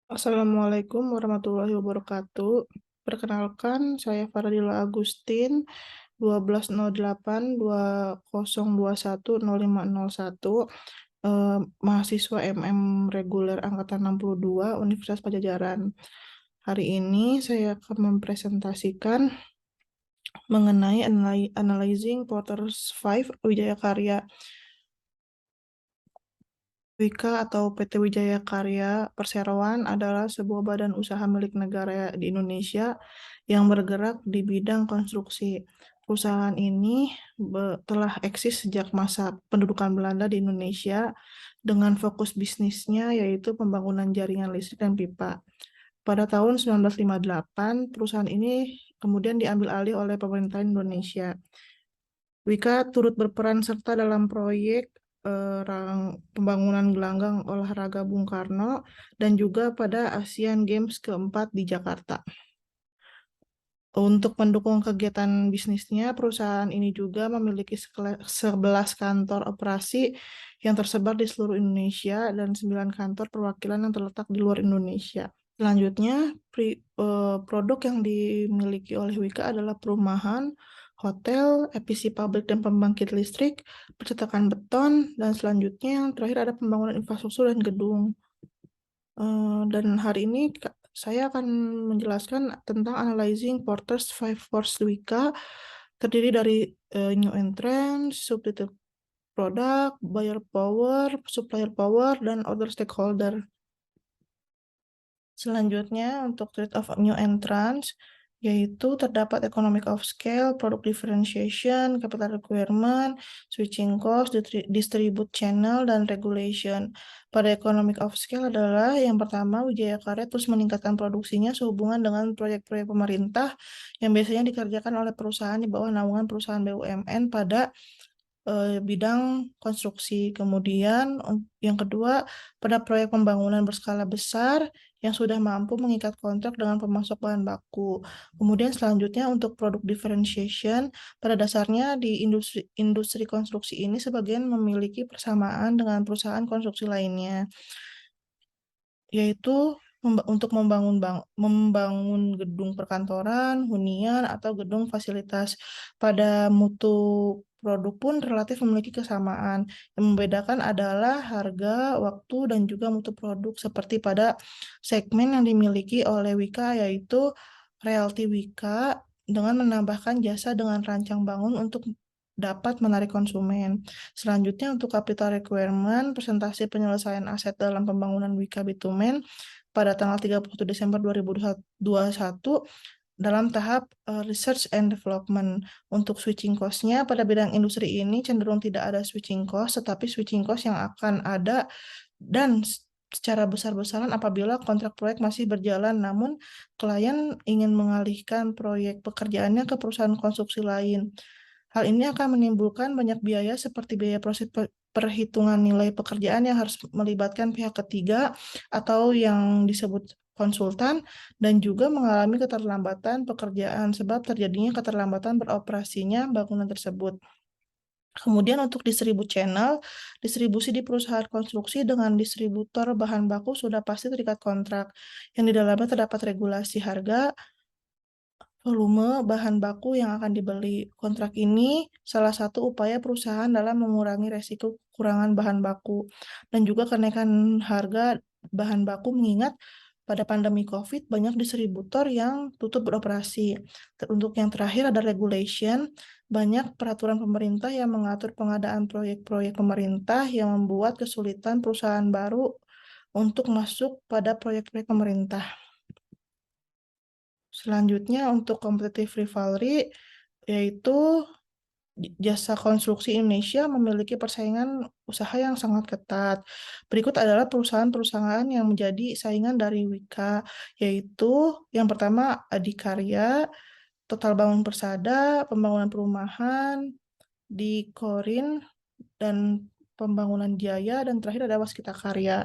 Assalamualaikum warahmatullahi wabarakatuh. Perkenalkan, saya Fardila Agustin, 120820210501, mahasiswa reguler angkatan 62 Universitas Pajajaran. Hari ini saya akan mempresentasikan mengenai Analyzing Porter's Five Wijaya Karya. Wika atau PT Wijaya Karya Perseroan adalah sebuah badan usaha milik negara di Indonesia yang bergerak di bidang konstruksi. Perusahaan ini telah eksis sejak masa pendudukan Belanda di Indonesia dengan fokus bisnisnya yaitu pembangunan jaringan listrik dan pipa. Pada tahun 1958, perusahaan ini kemudian diambil alih oleh pemerintah Indonesia. Wika turut berperan serta dalam proyek pembangunan gelanggang olahraga Bung Karno dan juga pada Asian Games keempat di Jakarta. Untuk mendukung kegiatan bisnisnya, perusahaan ini juga memiliki 11 kantor operasi yang tersebar di seluruh Indonesia dan 9 kantor perwakilan yang terletak di luar Indonesia. Selanjutnya, produk yang dimiliki oleh Wika adalah perumahan, hotel, EPC pabrik dan pembangkit listrik, percetakan beton, dan selanjutnya yang terakhir ada pembangunan infrastruktur dan gedung. Dan hari ini saya akan menjelaskan tentang Analyzing Porter's Five Force Wika, terdiri dari new entrant, substitute product, buyer power, supplier power, dan other stakeholder. Selanjutnya, untuk trade of new entrants, yaitu terdapat economic of scale, product differentiation, capital requirement, switching cost, distribute channel, dan regulation. Pada economic of scale adalah yang pertama, Wijaya Karya terus meningkatkan produksinya sehubungan dengan proyek-proyek pemerintah yang biasanya dikerjakan oleh perusahaan di bawah naungan perusahaan BUMN pada bidang konstruksi. Kemudian yang kedua, pada proyek pembangunan berskala besar yang sudah mampu mengikat kontrak dengan pemasok bahan baku. Kemudian selanjutnya untuk produk differentiation, pada dasarnya di industri konstruksi ini sebagian memiliki persamaan dengan perusahaan konstruksi lainnya, yaitu untuk membangun gedung perkantoran, hunian, atau gedung fasilitas. Pada mutu produk pun relatif memiliki kesamaan. Yang membedakan adalah harga, waktu, dan juga mutu produk seperti pada segmen yang dimiliki oleh Wika, yaitu Realty Wika dengan menambahkan jasa dengan rancang bangun untuk dapat menarik konsumen. Selanjutnya untuk capital requirement, presentasi penyelesaian aset dalam pembangunan Wika Bitumen pada tanggal 31 Desember 2021 dalam tahap research and development. Untuk switching cost-nya pada bidang industri ini cenderung tidak ada switching cost, tetapi switching cost yang akan ada dan secara besar-besaran apabila kontrak proyek masih berjalan, namun klien ingin mengalihkan proyek pekerjaannya ke perusahaan konstruksi lain. Hal ini akan menimbulkan banyak biaya seperti biaya proses perhitungan nilai pekerjaan yang harus melibatkan pihak ketiga atau yang disebut konsultan, dan juga mengalami keterlambatan pekerjaan sebab terjadinya keterlambatan beroperasinya bangunan tersebut. Kemudian untuk channel, distribusi di perusahaan konstruksi dengan distributor bahan baku sudah pasti terikat kontrak, yang di dalamnya terdapat regulasi harga, volume bahan baku yang akan dibeli. Kontrak ini salah satu upaya perusahaan dalam mengurangi resiko kekurangan bahan baku dan juga kenaikan harga bahan baku, mengingat pada pandemi COVID banyak distributor yang tutup beroperasi. Untuk yang terakhir ada regulation, banyak peraturan pemerintah yang mengatur pengadaan proyek-proyek pemerintah yang membuat kesulitan perusahaan baru untuk masuk pada proyek-proyek pemerintah. Selanjutnya untuk competitive rivalry, yaitu jasa konstruksi Indonesia memiliki persaingan usaha yang sangat ketat. Berikut adalah perusahaan-perusahaan yang menjadi saingan dari Wika, yaitu yang pertama Adikarya, Total Bangun Persada, Pembangunan Perumahan, di Korin, dan Pembangunan Jaya, dan terakhir ada Waskita Karya.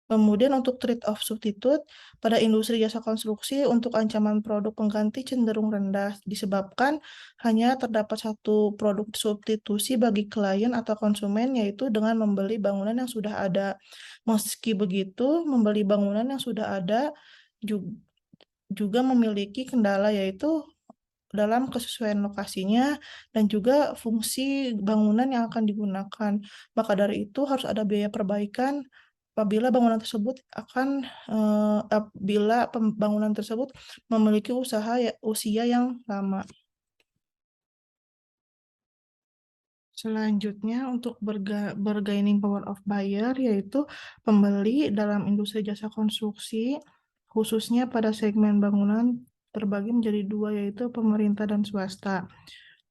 Kemudian untuk trade-off substitute pada industri jasa konstruksi untuk ancaman produk pengganti cenderung rendah disebabkan hanya terdapat satu produk substitusi bagi klien atau konsumen yaitu dengan membeli bangunan yang sudah ada. Meski begitu, membeli bangunan yang sudah ada juga memiliki kendala yaitu dalam kesesuaian lokasinya dan juga fungsi bangunan yang akan digunakan. Maka dari itu harus ada biaya perbaikan apabila bangunan tersebut apabila pembangunan tersebut memiliki usia yang lama. Selanjutnya untuk bargaining power of buyer yaitu pembeli dalam industri jasa konstruksi khususnya pada segmen bangunan terbagi menjadi dua yaitu pemerintah dan swasta.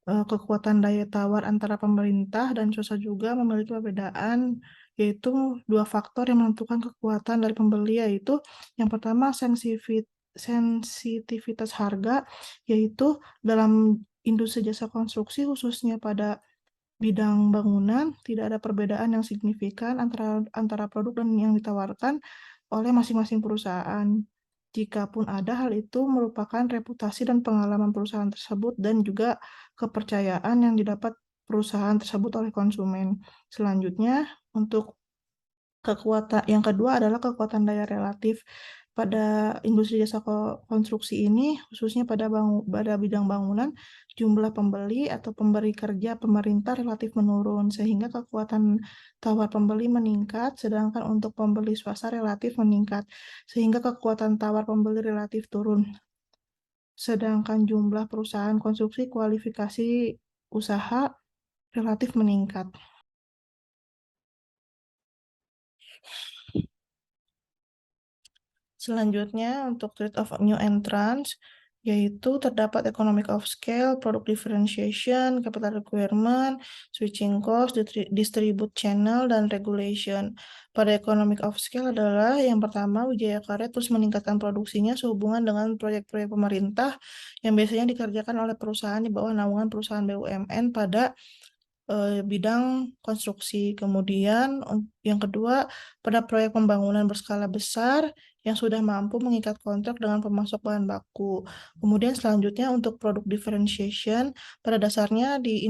Kekuatan daya tawar antara pemerintah dan swasta juga memiliki perbedaan yaitu dua faktor yang menentukan kekuatan dari pembeli yaitu yang pertama sensitivitas harga yaitu dalam industri jasa konstruksi khususnya pada bidang bangunan tidak ada perbedaan yang signifikan antara produk dan yang ditawarkan oleh masing-masing perusahaan. Jikapun ada, hal itu merupakan reputasi dan pengalaman perusahaan tersebut dan juga kepercayaan yang didapat perusahaan tersebut oleh konsumen. Selanjutnya, untuk yang kedua adalah kekuatan daya relatif. Pada industri jasa konstruksi ini, khususnya pada bidang bangunan, jumlah pembeli atau pemberi kerja pemerintah relatif menurun, sehingga kekuatan tawar pembeli meningkat, sedangkan untuk pembeli swasta relatif meningkat, sehingga kekuatan tawar pembeli relatif turun. Sedangkan jumlah perusahaan konstruksi kualifikasi usaha relatif meningkat. Selanjutnya, untuk trade of new entrants, yaitu terdapat economic of scale, product differentiation, capital requirement, switching cost, distribute channel, dan regulation. Pada economic of scale adalah yang pertama, Wijaya Karya terus meningkatkan produksinya sehubungan dengan proyek-proyek pemerintah yang biasanya dikerjakan oleh perusahaan di bawah naungan perusahaan BUMN pada bidang konstruksi. Kemudian yang kedua, pada proyek pembangunan berskala besar yang sudah mampu mengikat kontrak dengan pemasok bahan baku. Kemudian selanjutnya untuk produk differentiation, pada dasarnya di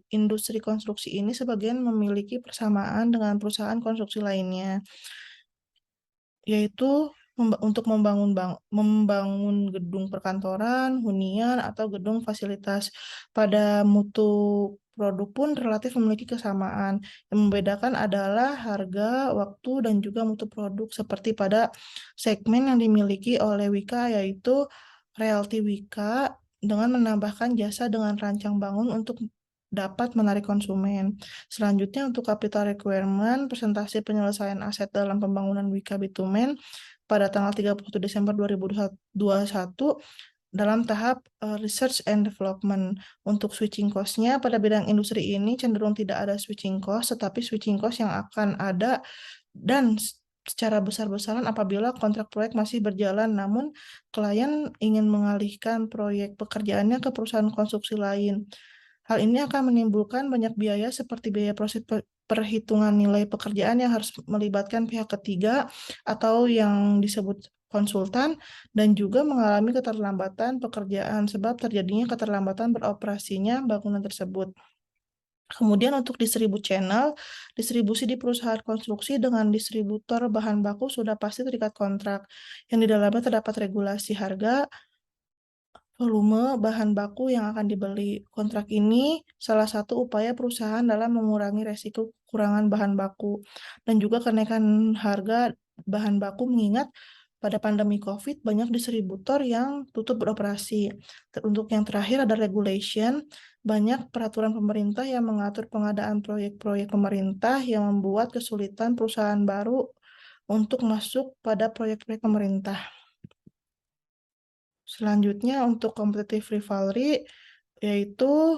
industri konstruksi ini sebagian memiliki persamaan dengan perusahaan konstruksi lainnya, yaitu untuk membangun gedung perkantoran, hunian, atau gedung fasilitas. Pada mutu produk pun relatif memiliki kesamaan. Yang membedakan adalah harga, waktu, dan juga mutu produk seperti pada segmen yang dimiliki oleh Wika yaitu Realty Wika dengan menambahkan jasa dengan rancang bangun untuk dapat menarik konsumen. Selanjutnya untuk capital requirement, presentasi penyelesaian aset dalam pembangunan Wika Bitumen pada tanggal 31 Desember 2021 dalam tahap research and development. Untuk switching cost-nya pada bidang industri ini cenderung tidak ada switching cost, tetapi switching cost yang akan ada dan secara besar-besaran apabila kontrak proyek masih berjalan, namun klien ingin mengalihkan proyek pekerjaannya ke perusahaan konstruksi lain. Hal ini akan menimbulkan banyak biaya seperti biaya proses perhitungan nilai pekerjaan yang harus melibatkan pihak ketiga atau yang disebut konsultan dan juga mengalami keterlambatan pekerjaan sebab terjadinya keterlambatan beroperasinya bangunan tersebut. Kemudian untuk channel, distribusi di perusahaan konstruksi dengan distributor bahan baku sudah pasti terikat kontrak yang di dalamnya terdapat regulasi harga, volume bahan baku yang akan dibeli. Kontrak ini salah satu upaya perusahaan dalam mengurangi resiko kekurangan bahan baku dan juga kenaikan harga bahan baku mengingat pada pandemi COVID banyak distributor yang tutup beroperasi. Untuk yang terakhir ada regulation, banyak peraturan pemerintah yang mengatur pengadaan proyek-proyek pemerintah yang membuat kesulitan perusahaan baru untuk masuk pada proyek-proyek pemerintah. Selanjutnya untuk competitive rivalry, yaitu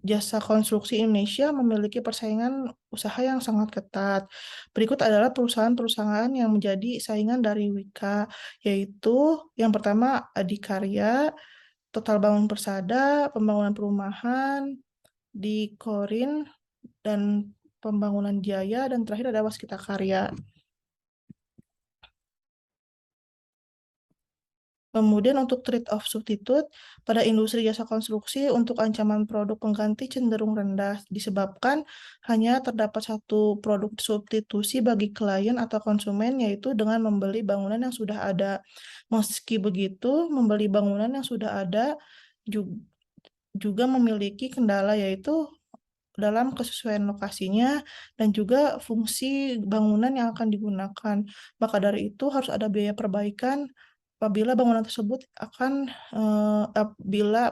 jasa konstruksi Indonesia memiliki persaingan usaha yang sangat ketat. Berikut adalah perusahaan-perusahaan yang menjadi saingan dari Wika, yaitu yang pertama Adikarya, Total Bangun Persada, Pembangunan Perumahan, di Korin, dan Pembangunan Jaya, dan terakhir ada Waskita Karya. Kemudian untuk trade-off substitute, pada industri jasa konstruksi untuk ancaman produk pengganti cenderung rendah disebabkan hanya terdapat satu produk substitusi bagi klien atau konsumen, yaitu dengan membeli bangunan yang sudah ada. Meski begitu, membeli bangunan yang sudah ada juga memiliki kendala, yaitu dalam kesesuaian lokasinya dan juga fungsi bangunan yang akan digunakan. Maka dari itu harus ada biaya perbaikan apabila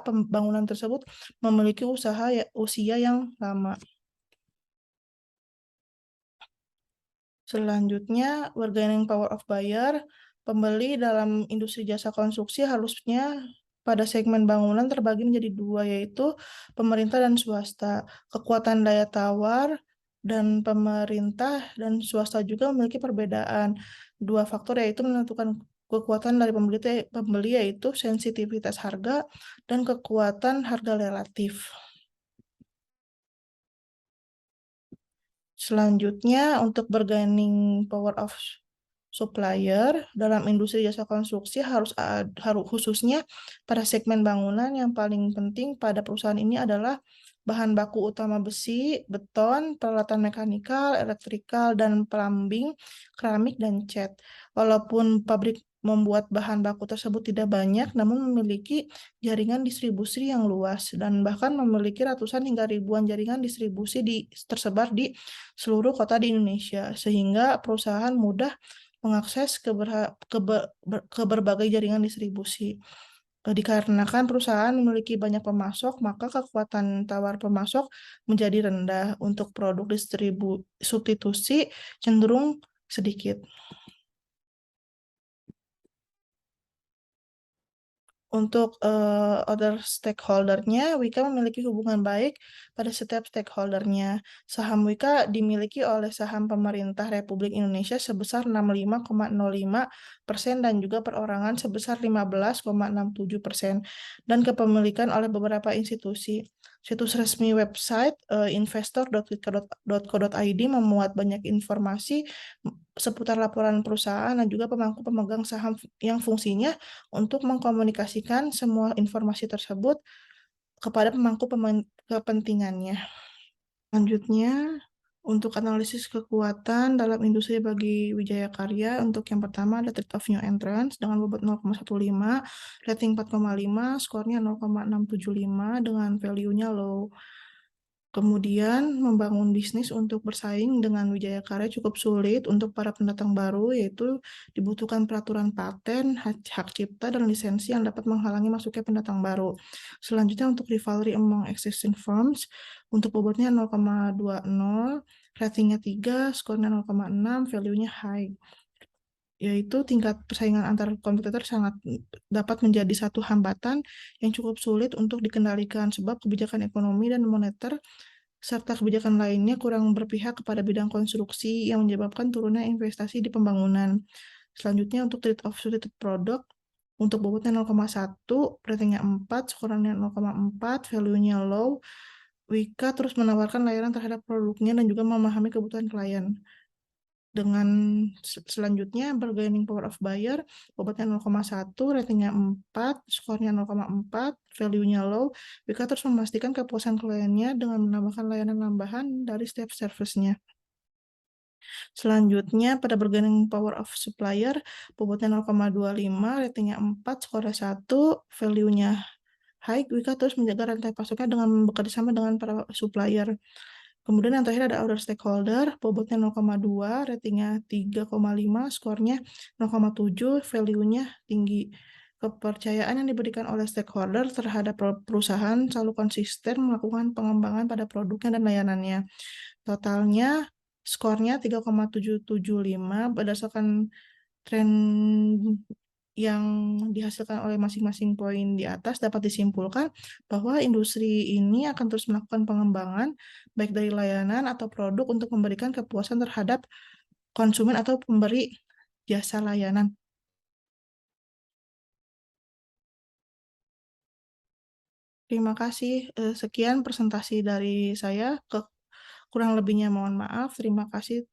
pembangunan tersebut memiliki usia yang lama. Selanjutnya, bargaining power of buyer. Pembeli dalam industri jasa konstruksi harusnya pada segmen bangunan terbagi menjadi dua, yaitu pemerintah dan swasta. Kekuatan daya tawar dan pemerintah dan swasta juga memiliki perbedaan. Dua faktor yaitu menentukan kekuatan dari pembeli yaitu sensitivitas harga dan kekuatan harga relatif. Selanjutnya, untuk bargaining power of supplier dalam industri jasa konstruksi harus khususnya pada segmen bangunan, yang paling penting pada perusahaan ini adalah bahan baku utama besi, beton, peralatan mekanikal, elektrikal, dan plumbing, keramik, dan cat. Walaupun pabrik membuat bahan baku tersebut tidak banyak, namun memiliki jaringan distribusi yang luas dan bahkan memiliki ratusan hingga ribuan jaringan distribusi tersebar di seluruh kota di Indonesia, sehingga perusahaan mudah mengakses ke berbagai jaringan distribusi. Dikarenakan perusahaan memiliki banyak pemasok, maka kekuatan tawar pemasok menjadi rendah. Untuk produk substitusi cenderung sedikit. Untuk other stakeholder-nya, Wika memiliki hubungan baik pada setiap stakeholder-nya. Saham Wika dimiliki oleh saham pemerintah Republik Indonesia sebesar 65,05% dan juga perorangan sebesar 15,67%, dan kepemilikan oleh beberapa institusi. Situs resmi website investor.wika.co.id memuat banyak informasi seputar laporan perusahaan dan juga pemangku pemegang saham yang fungsinya untuk mengkomunikasikan semua informasi tersebut kepada pemangku kepentingannya. Selanjutnya, untuk analisis kekuatan dalam industri bagi Wijaya Karya, untuk yang pertama ada Trade of New Entrants dengan bobot 0,15, rating 4,5, skornya 0,675 dengan value-nya low. Kemudian membangun bisnis untuk bersaing dengan Wijaya Karya cukup sulit untuk para pendatang baru, yaitu dibutuhkan peraturan paten, hak cipta, dan lisensi yang dapat menghalangi masuknya pendatang baru. Selanjutnya untuk rivalry among existing firms, untuk bobotnya 0,20, ratingnya 3, skornya 0,6, value-nya high. Yaitu tingkat persaingan antar kompetitor sangat dapat menjadi satu hambatan yang cukup sulit untuk dikendalikan sebab kebijakan ekonomi dan moneter serta kebijakan lainnya kurang berpihak kepada bidang konstruksi yang menyebabkan turunnya investasi di pembangunan. Selanjutnya untuk trade of suited product, untuk bobotnya 0,1, ratingnya 4, skornya 0,4, value-nya low. Wika terus menawarkan layanan terhadap produknya dan juga memahami kebutuhan klien. Dengan selanjutnya bargaining power of buyer, bobotnya 0,1, ratingnya 4, skornya 0,4, value-nya low. Wika terus memastikan kepuasan kliennya dengan menambahkan layanan tambahan dari setiap service-nya. Selanjutnya pada bargaining power of supplier, bobotnya 0,25, ratingnya 4, skornya 1, value-nya high. Wika terus menjaga rantai pasoknya dengan bekerja sama dengan para supplier. Kemudian yang terakhir ada other stakeholder, bobotnya 0,2, ratingnya 3,5, skornya 0,7, value-nya tinggi. Kepercayaan yang diberikan oleh stakeholder terhadap perusahaan selalu konsisten melakukan pengembangan pada produknya dan layanannya. Totalnya skornya 3,775 berdasarkan tren yang dihasilkan oleh masing-masing poin di atas, dapat disimpulkan bahwa industri ini akan terus melakukan pengembangan baik dari layanan atau produk untuk memberikan kepuasan terhadap konsumen atau pemberi jasa layanan. Terima kasih. Sekian presentasi dari saya. Kurang lebihnya mohon maaf. Terima kasih.